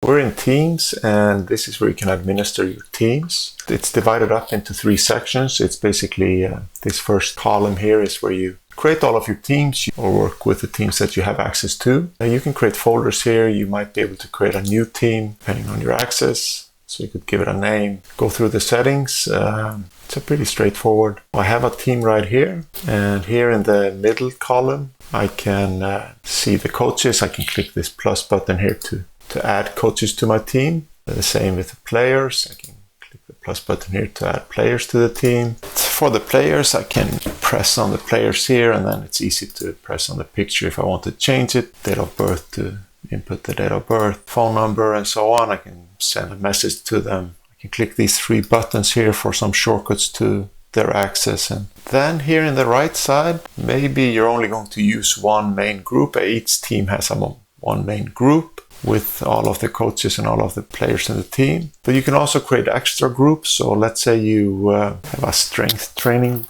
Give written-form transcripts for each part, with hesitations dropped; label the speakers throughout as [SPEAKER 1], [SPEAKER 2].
[SPEAKER 1] We're in Teams, and this is where you can administer your teams. It's divided up into 3 sections. It's basically this first column here is where you create all of your teams or work with the teams that you have access to. You can create folders here. You might be able to create a new team depending on your access. So you could give it a name, go through the settings. It's pretty straightforward. I have a team right here, and here in the middle column, I can see the coaches. I can click this plus button here to add coaches to my team. The same with the players. I can click the plus button here to add players to the team. For the players, I can press on the players here, and then it's easy to press on the picture if I want to change it. Date of birth to input the date of birth, phone number, and so on. I can send a message to them. I can click these 3 buttons here for some shortcuts to their access. And then here in the right side, maybe you're only going to use one main group. Each team has one main group with all of the coaches and all of the players in the team. But you can also create extra groups. So let's say you have a strength training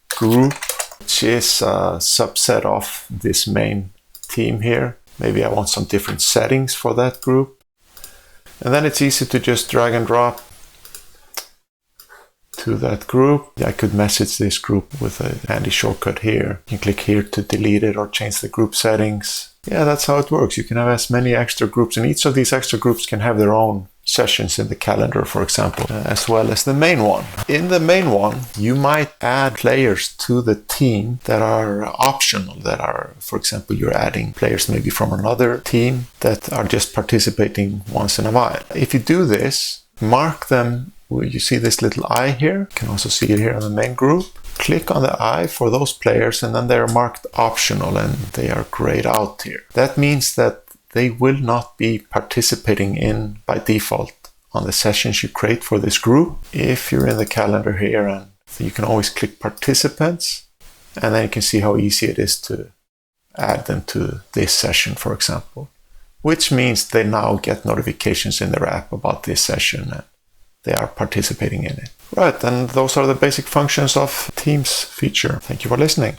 [SPEAKER 1] group, which is a subset of this main team here. Maybe I want some different settings for that group. And then it's easy to just drag and drop to that group. I could message this group with a handy shortcut here. You can click here to delete it or change the group settings. Yeah, that's how it works. You can have as many extra groups, and each of these extra groups can have their own sessions in the calendar, for example, as well as the main one. In the main one, you might add players to the team that are optional, that are, for example, you're adding players maybe from another team that are just participating once in a while. If you do this, mark them. You see this little eye here. You can also see it here in the main group. Click on the eye for those players, and then they're marked optional and they are grayed out here. That means that they will not be participating in by default on the sessions you create for this group. If you're in the calendar here, and so you can always click participants, and then you can see how easy it is to add them to this session, for example, which means they now get notifications in their app about this session and they are participating in it. Right, and those are the basic functions of Teams feature. Thank you for listening.